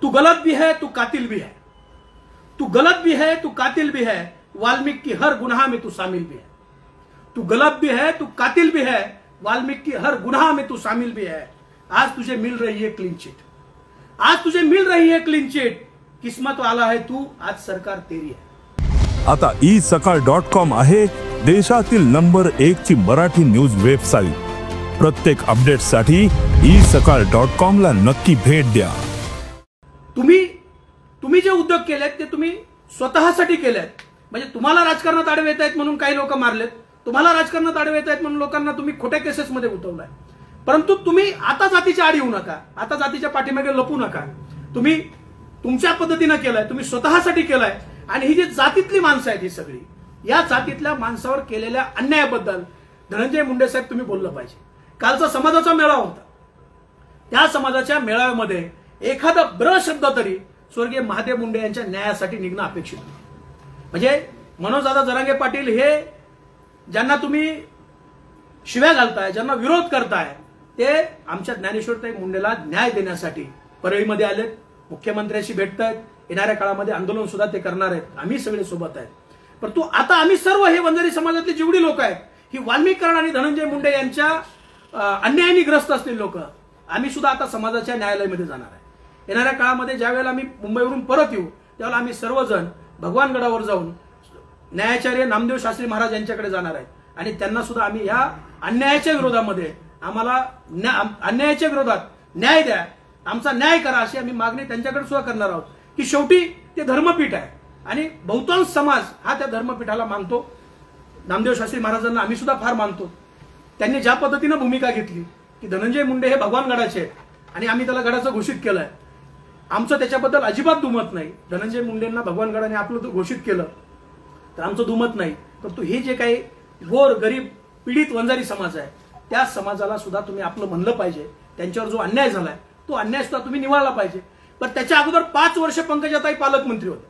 तू गलत भी है, तू कातिल भी है। तू गलत भी है, तू कातिल भी है, वाल्मीकि की हर गुनाह में तू शामिल भी है। तू गलत भी है, तू कातिल भी है, वाल्मीकि की हर गुनाह में तू शामिल भी है। आज तुझे मिल रही है क्लीन चिट, आज तुझे मिल रही है क्लीन चिट। किस्मत वाला है तू, आज सरकार तेरी है। आता isakal.com आहे देशातील नंबर 1 ची मराठी न्यूज वेबसाईट। प्रत्येक अपडेटसाठी isakal.com ला नक्की भेट द्या। तुम्ही जे उद्योग केलेत ते तुम्ही स्वतःसाठी केलेत। म्हणजे तुम्हाला राजकारणात आडवे येत आहेत म्हणून काही लोक मारलेत, तुम्हाला राजकारणात आडवे येत आहेत म्हणून लोकांना तुम्ही खोट्या केसेसमध्ये गुंतवलाय। परंतु तुम्ही आता जातीच्या आडी होऊ नका, आता जातीच्या पाठीमागे लपू नका। तुम्ही तुमच्या पद्धतीने केलाय, तुम्ही स्वतःसाठी केलाय। आणि ही जी जातीतली माणसं आहेत ही सगळी, या जातीतल्या माणसावर केलेल्या अन्यायाबद्दल धनंजय मुंडे साहेब तुम्ही बोललं पाहिजे। कालचा समाजाचा मेळावा होता, त्या समाजाच्या मेळाव्यामध्ये एखादा ब्र शब्द तरी स्वर्गीय महादेव मुंडे यांच्या न्यायासाठी निघणं अपेक्षित होतं। म्हणजे मनोजदादा जरांगे पाटील हे ज्यांना तुम्ही शिव्या घालताय, ज्यांना विरोध करताय, ते आमच्या ज्ञानेश्वरताई मुंडेला न्याय देण्यासाठी परळीमध्ये आलेत, मुख्यमंत्र्यांशी भेटतायत। येणाऱ्या काळामध्ये आंदोलन सुद्धा ते करणार आहेत, आम्ही सगळे सोबत आहेत। परंतु आता आम्ही सर्व हे वंजारी समाजातली जेवढी लोक आहेत, ही वाल्मीकरण आणि धनंजय मुंडे यांच्या अन्यायाने ग्रस्त असलेली लोक, आम्ही सुद्धा आता समाजाच्या न्यायालयामध्ये जाणार आहे। येणाऱ्या काळामध्ये ज्यावेळेला आम्ही मुंबईवरून परत येऊ त्यावेळेला आम्ही सर्वजण भगवानगडावर जाऊन न्यायाचार्य नामदेव शास्त्री महाराज यांच्याकडे जाणार आहेत आणि त्यांना सुद्धा आम्ही या अन्यायाच्या विरोधामध्ये आम्हाला अन्यायाच्या विरोधात न्याय द्या, आमचा न्याय करा अशी आम्ही मागणी त्यांच्याकडे सुद्धा करणार आहोत। की शेवटी ते धर्मपीठ आहे आणि बहुतांश समाज हा त्या धर्मपीठाला मानतो। नामदेव शास्त्री महाराजांना आम्ही सुद्धा फार मानतो। त्यांनी ज्या पद्धतीने भूमिका घेतली की धनंजय मुंडे हे भगवानगडाचे आहेत आणि आम्ही त्याला गडाचं घोषित केलंय, आमचं त्याच्याबद्दल अजिबात दुमत नाही। धनंजय मुंडेंना भगवानगडाने आपलं घोषित केलं तर आमचं दुमत नाही। परंतु हे जे काही गोर गरीब पीडित वंजारी समाज आहे त्या समाजाला सुद्धा तुम्ही आपलं म्हणलं पाहिजे। त्यांच्यावर जो अन्याय झालाय तो अन्याय सुद्धा तुम्ही निवारला पाहिजे। पण त्याच्या अगोदर 5 वर्ष पंकजाताई पालकमंत्री होते।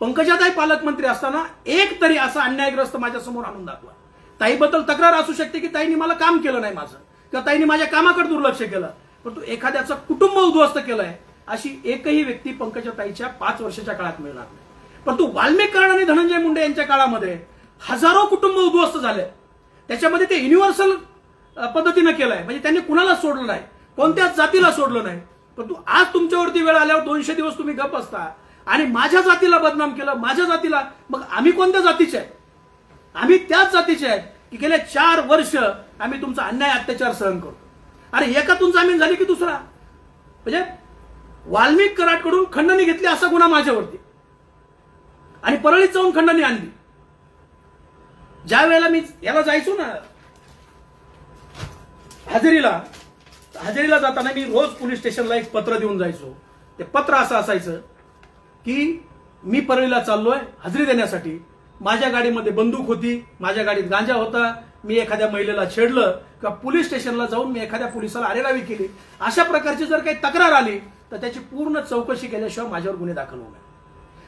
पंकजाताई पालकमंत्री असताना एक तरी असा अन्यायग्रस्त माझ्या समोर आणून दाखवा। ताईबद्दल तक्रार असू शकते की ताईंनी मला काम केलं नाही माझं, किंवा ताईंनी माझ्या कामाकडे दुर्लक्ष केलं, परंतु एखाद्याचं कुटुंब उद्ध्वस्त केलंय अशी एकही व्यक्ती पंकजाताईच्या 5 वर्षाच्या काळात मिळणार नाही। परंतु वाल्मीकरण आणि धनंजय मुंडे यांच्या काळामध्ये हजारो कुटुंब उद्ध्वस्त झाले। त्याच्यामध्ये ते युनिव्हर्सल पद्धतीने केलंय, म्हणजे त्यांनी कुणाला सोडलं नाही, कोणत्याच जातीला सोडलं नाही। परंतु आज तुमच्यावरती वेळ आल्यावर 200 दिवस तुम्ही गप असता आणि माझ्या जातीला बदनाम केलं, माझ्या जातीला। मग आम्ही कोणत्या जातीचे आहेत? आम्ही त्याच जातीचे आहेत की गेले 4 वर्ष आम्ही तुमचा अन्याय अत्याचार सहन करतो। अरे एकातून जामीन झाली की दुसरा, म्हणजे वाल्मिक कराडकडून खंडणी घेतली असा गुन्हा माझ्यावरती आणि परळीत जाऊन खंडणी आणली। ज्या वेळेला मी याला जायचो ना हजेरीला जाताना मी रोज पोलीस स्टेशनला एक पत्र देऊन जायचो। ते पत्र असं असायचं की मी परळीला चाललोय हजेरी देण्यासाठी, माझ्या गाडीमध्ये बंदूक होती, माझ्या गाडीत गांजा होता, मी एखाद्या महिलेला छेडलं किंवा पोलीस स्टेशनला जाऊन मी एखाद्या पोलिसाला अरेरावी केली, अशा प्रकारची जर काही तक्रार आली तर त्याची पूर्ण चौकशी केल्याशिवाय माझ्यावर गुन्हे दाखल होऊ नये।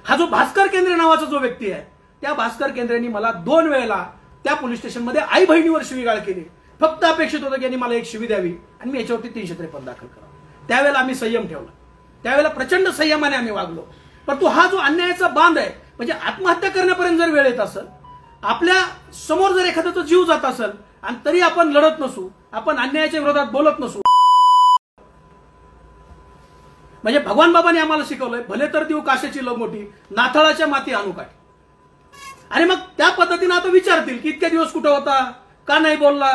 हा जो भास्कर केंद्रे नावाचा जो व्यक्ती आहे त्या भास्कर केंद्रेंनी मला 2 वेळेला त्या पोलीस स्टेशनमध्ये आई बहिणीवर शिवीगाळ केली। फक्त अपेक्षित होतं की यांनी मला एक शिवी द्यावी आणि मी याच्यावरती 353 दाखल करावं। त्यावेळेला आम्ही संयम ठेवला, त्यावेळेला प्रचंड संयमाने आम्ही वागलो। परंतु हा जो अन्यायाचा बांध आहे, म्हणजे आत्महत्या करण्यापर्यंत जर वेळ येत असेल, आपल्या समोर जर एखाद्याचा जीव जात असेल आणि तरी आपण लढत नसू, आपण अन्यायाच्या विरोधात बोलत नसू, म्हणजे भगवान बाबांनी आम्हाला शिकवलंय भले तर देऊ काशाची लंगोटी, नाथाळाच्या माती आणू काठी। आणि मग त्या पद्धतीने आता विचारतील की इतक्या दिवस कुठं होता, का नाही बोलला?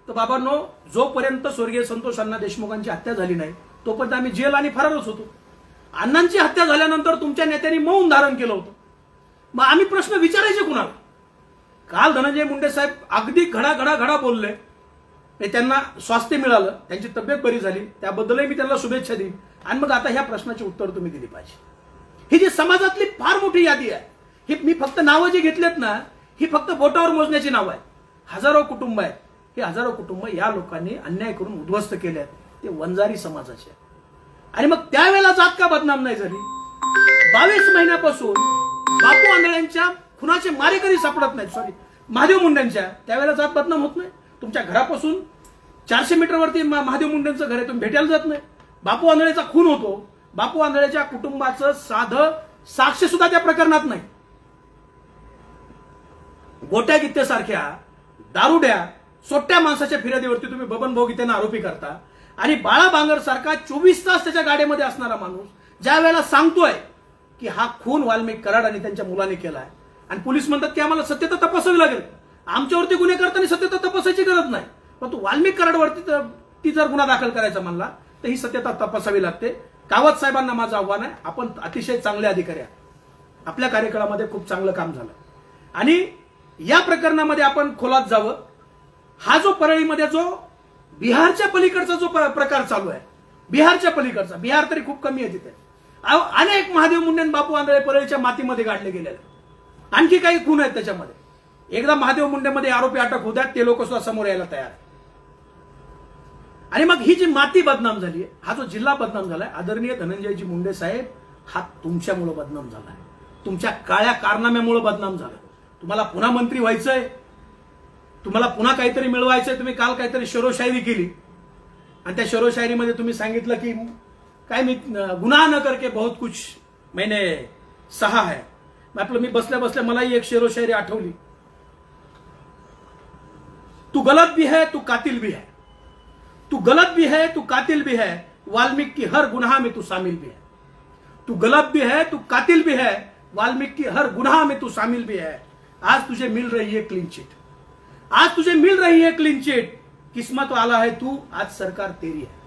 तर बाबांनो, जोपर्यंत स्वर्गीय संतोष अण्णा देशमुखांची हत्या झाली नाही तोपर्यंत आम्ही जेल आणि फरारच होतो। अण्णांची हत्या झाल्यानंतर तुमच्या नेत्यांनी मौन धारण केलं होतं, मग आम्ही प्रश्न विचारायचे कुणाला? काल धनंजय मुंडे साहेब अगदी घडा बोलले, त्यांना स्वास्थ्य मिळालं, त्यांची तब्येत बरी झाली, त्याबद्दलही मी त्यांना शुभेच्छा देईन। आणि मग आता ह्या प्रश्नाची उत्तर तुम्ही दिली पाहिजे। ही जी समाजातली फार मोठी यादी आहे, ही मी फक्त नावं जी घेतलेत ना, ही फक्त बोटावर मोजण्याची नावं आहेत। हजारो कुटुंब आहेत, हे हजारो कुटुंब या लोकांनी अन्याय करून उद्ध्वस्त केले आहेत, ते वंजारी समाजाचे। आणि मग त्यावेळेला जात का बदनाम नाही झाली? 22 महिन्यापासून बापू आंधळ्यांच्या खुनाचे मारेकरी सापडत नाहीत, सॉरी महादेव मुंडेंच्या, त्यावेळेला जात बदनाम होत नाही? तुमच्या घरापासून 400 मीटरवरती महादेव मुंडेंचं घर आहे, तुम्ही भेटायला जात नाही? बापू आंधळेचा खून होतो, बापू आंधळेच्या कुटुंबाचं साधं साक्ष सुद्धा त्या प्रकरणात नाही. गोट्या गित्तेसारख्या दारुड्या सोट्या माणसाच्या फिर्यादीवरती तुम्ही बबन भाऊ गीतेंना आरोपी करता आणि बाळा बांगर सारखा 24 तास त्याच्या गाडीमध्ये असणारा माणूस ज्या वेळेला सांगतोय की हा खून वाल्मिक कराड आणि त्यांच्या मुलाने केलाय आणि पोलीस म्हणतात की आम्हाला सत्यता तपासावी लागेल, आमच्यावरती गुन्हे करताना सत्यता तपासायची गरज नाही, पण तू वाल्मिक कराडवरती ती जर गुन्हा दाखल करायचा म्हणला तर ही सत्यता तपासावी लागते. कावत साहेबांना माझं आव्हान आहे, आपण अतिशय चांगले अधिकारी आहात, आपल्या कार्यकाळामध्ये खूप चांगलं काम झालं आणि या प्रकरणामध्ये आपण खोलात जावं. हा जो परळीमध्ये जो बिहारच्या पलीकडचा जो प्रकार चालू आहे, बिहारच्या पलीकडचा, बिहार तरी खूप कमी आहे तिथे, अनेक महादेव मुंडे बापू आंधळे परळीच्या मातीमध्ये गाडले गेलेले, आणखी काही खून आहेत त्याच्यामध्ये. एकदा महादेव मुंडेमध्ये आरोपी अटक होतात, ते लोक सुद्धा समोर यायला तयार. आणि मग ही जी माती बदनाम झाली, हा जो जिल्हा बदनाम झालाय, आदरणीय धनंजयजी मुंडे साहेब, हा तुमच्यामुळे बदनाम झालाय, तुमच्या काळ्या कारनाम्यामुळे बदनाम झाला. तुम्हाला पुन्हा मंत्री व्हायचंय, तुम्हाला पुन्हा काहीतरी मिळवायचंय. तुम्ही काल काहीतरी शेरोशायरी केली आणि त्या शेरोशायरीमध्ये तुम्ही सांगितलं की काय मी गुनाह न करके बहुत कुछ मैंने सहा है. मी बसल्या बसल्या मलाही एक शेरोशायरी आठवली. तू गलत भी है, तू कातिल भी है, तू गलत भी है, तू कातिल भी है, वाल्मीकि की हर गुनाह में तू शामिल भी है. तू गलत भी है, तू कातिल भी है, वाल्मीकि की हर गुनाह में तू शामिल भी है. आज तुझे मिल रही है क्लीन चिट, आज तुझे मिल रही है क्लीन चिट. किस्मत वाला है तू, आज सरकार तेरी है.